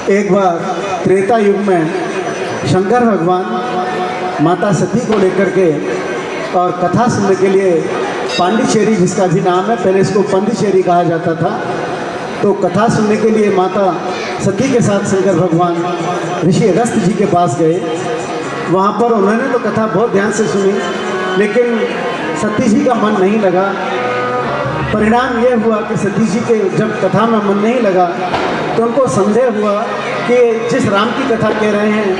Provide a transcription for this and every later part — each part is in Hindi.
एक बार त्रेता युग में शंकर भगवान माता सती को लेकर के और कथा सुनने के लिए पांडिचेरी, जिसका भी नाम है, पहले इसको पंडिचेरी कहा जाता था, तो कथा सुनने के लिए माता सती के साथ शंकर भगवान ऋषि अगस्त जी के पास गए। वहाँ पर उन्होंने तो कथा बहुत ध्यान से सुनी, लेकिन सती जी का मन नहीं लगा। परिणाम ये हुआ कि सती जी के जब कथा में मन नहीं लगा तो उनको संदेह हुआ कि जिस राम की कथा कह रहे हैं,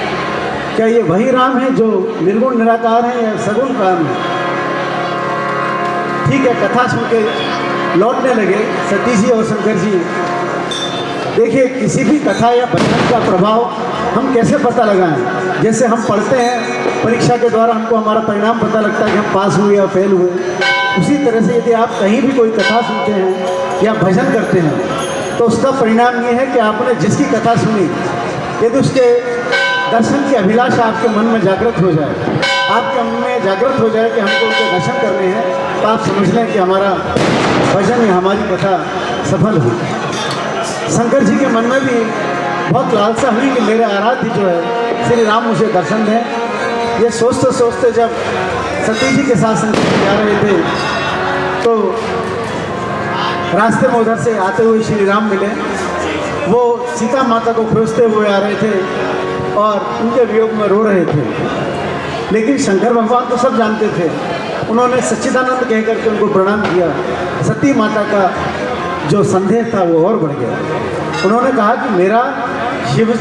क्या ये वही राम है जो निर्गुण निराकार है या सगुण राम है। ठीक है, कथा सुन के लौटने लगे सती जी और शंकर जी। देखिए, किसी भी कथा या भजन का प्रभाव हम कैसे पता लगाएं। जैसे हम पढ़ते हैं, परीक्षा के द्वारा हमको हमारा परिणाम पता लगता है कि हम पास हुए या फेल हुए। उसी तरह से यदि आप कहीं भी कोई कथा सुनते हैं या भजन करते हैं तो उसका परिणाम ये है कि आपने जिसकी कथा सुनी, यदि उसके दर्शन की अभिलाषा आपके मन में जागृत हो जाए, आपके मन में जागृत हो जाए कि हमको उनके दर्शन करने हैं, तो आप समझ लें कि हमारा भजन या हमारी कथा सफल हुई। शंकर जी के मन में भी बहुत लालसा हुई कि मेरे आराध्य जो है श्री राम मुझे दर्शन दें। ये सोचते सोचते जब सती जी के साथ शंकर जी जा रहे थे तो रास्ते में उधर से आते हुए श्री राम मिले। वो सीता माता को खोजते हुए आ रहे थे और उनके वियोग में रो रहे थे, लेकिन शंकर भगवान तो सब जानते थे। उन्होंने सच्चिदानंद कह करके उनको प्रणाम किया। सती माता का जो संदेह था वो और बढ़ गया। उन्होंने कहा कि मेरा शिव,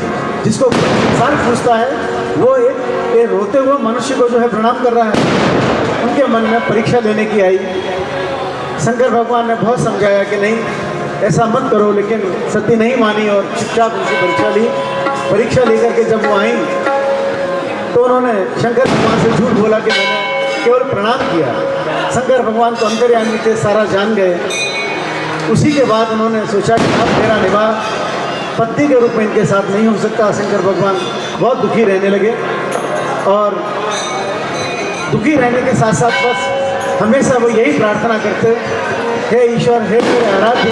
जिसको संसार पूछता है, वो एक रोते हुए मनुष्य को जो है प्रणाम कर रहा है। उनके मन में परीक्षा लेने की आई। शंकर भगवान ने बहुत समझाया कि नहीं, ऐसा मत करो, लेकिन सती नहीं मानी और चुपचाप उनकी परीक्षा ली। परीक्षा लेकर के जब वो आई तो उन्होंने शंकर भगवान से झूठ बोला कि मैंने केवल प्रणाम किया। शंकर भगवान तो अंतर्यामी थे, सारा जान गए। उसी के बाद उन्होंने सोचा कि अब मेरा निवाह पत्नी के रूप में इनके साथ नहीं हो सकता। शंकर भगवान बहुत दुखी रहने लगे और दुखी रहने के साथ साथ बस हमेशा वो यही प्रार्थना करते, हे ईश्वर, हे मेरे आराध्य,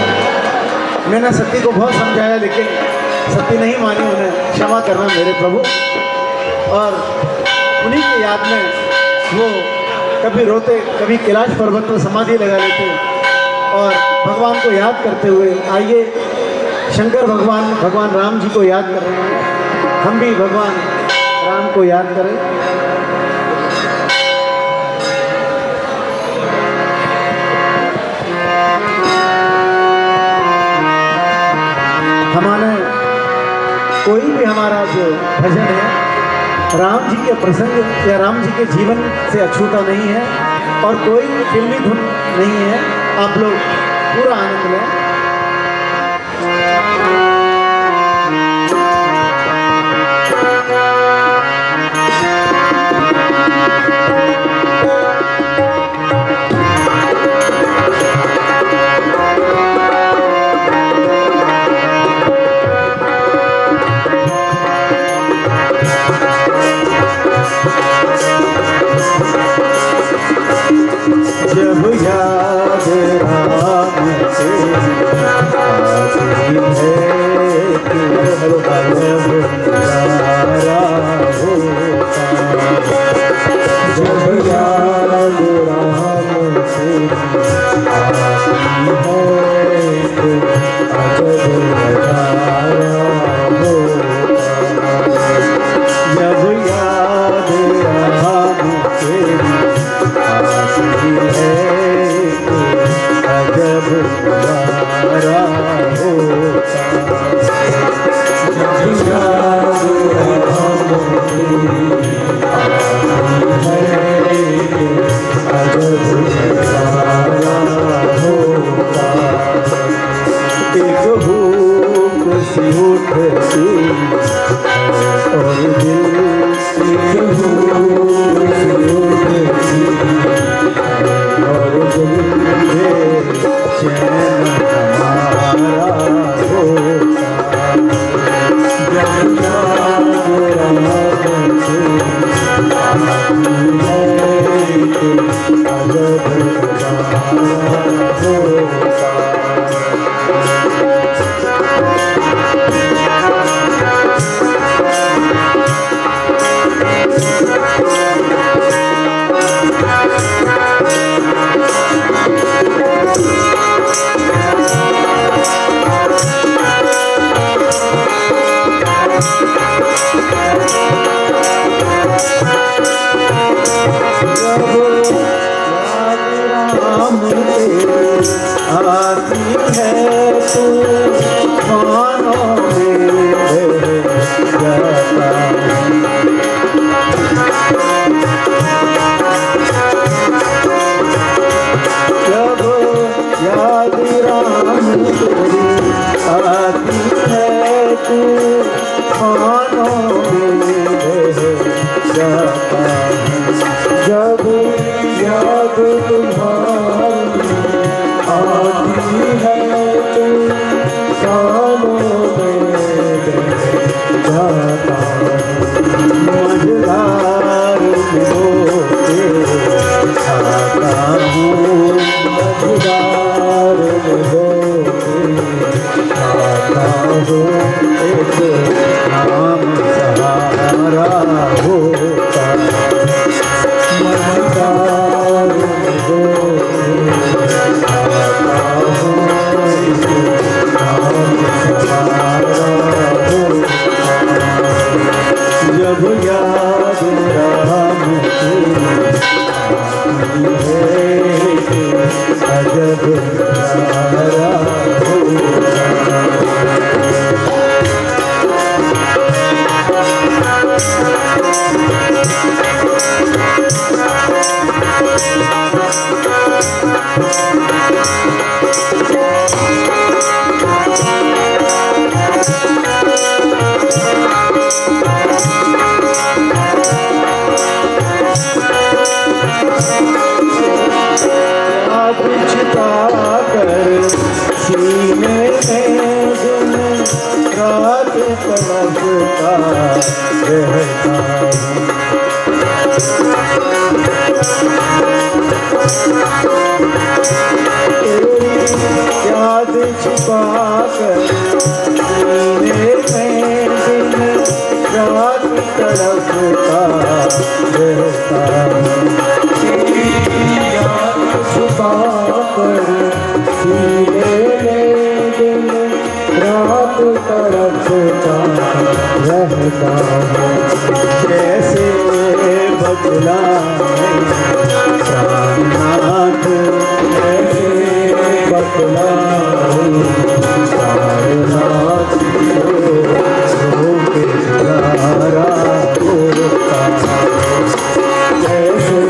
मैंने सती को बहुत समझाया लेकिन सती नहीं मानी, उन्हें क्षमा करना मेरे प्रभु। और उन्हीं की याद में वो कभी रोते, कभी कैलाश पर्वत पर समाधि लगा लेते और भगवान को याद करते हुए, आइए शंकर भगवान भगवान राम जी को याद कर रहे हैं, हम भी भगवान राम को याद करें। हमारे कोई भी हमारा जो भजन है राम जी के प्रसंग या राम जी के जीवन से अछूता नहीं है और कोई फिल्मी धुन नहीं है। आप लोग पूरा आनंद लें। जब याद राम से आती है तो कलब प्यारा होता। जब याद राम से आती है तो अजब नजारा होता। जब याद राम से अजब नजारा होता। जब याद राम अजब नजारा होता। एक भूख सी उठती और दिल एक भूख सी उठती और दिल में चैन हमारा होता। जब याद राम से आती है तो अजब नजारा होता। तूफानों में जाता हूँ। जब याद तुम्हारी आती है तूफानों में जाता हूँ। मझधार में होके आता हूँ, मझधार में होके आता हूँ। एक नाम सहारा होता, मझधार में होके आता हूँ। एक नाम सहारा होता, जब याद राम की आती है अजब प्यारा होता। सीने में दिन रात तड़पता रहता हूँ। तेरी याद छिपा कर सीने में दिन रात तड़पता रहता हूँ। तेरी याद छिपा कर सीने में दिन रात तड़पता रहता हूँ। कैसे बतलाऊं प्राणनाथ, कैसे बतलाऊं प्राणनाथ, रो के गुजारा होता। कैसे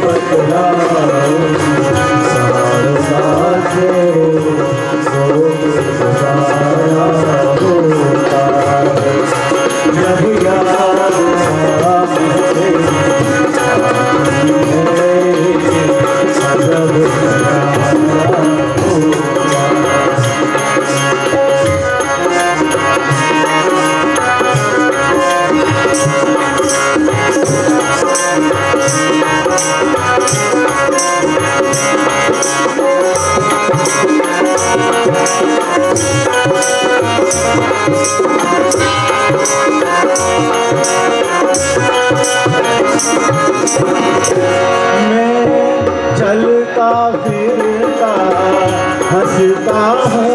बतलाऊं प्राणनाथ, रो के गुजारा होता। जब याद राम से आती है अजब प्यारा होता। मैं चलता फिरता हंसता हूँ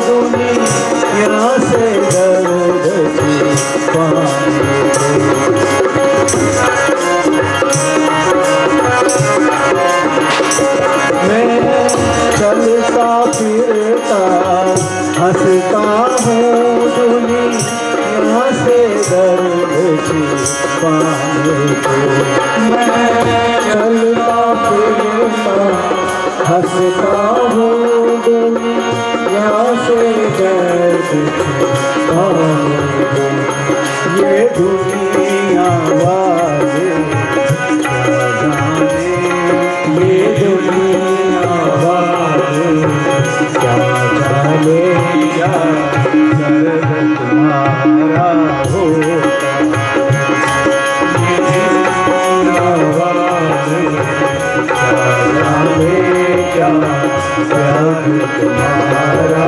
दुनिया से दर्द छिपाने को। मैं चलता फिरता हंसता हूँ दुनिया से दर्द छिपाने को। मैं चलता फिरता हंसता हूँ दुनिया से दर्द छिपाने को। ये दुनिया वाले क्या जाने, ये दुनिया वाले क्या जाने क्या दर्द तुम्हारा होता। ये दुनिया वाले क्या जाने क्या दर्द तुम्हारा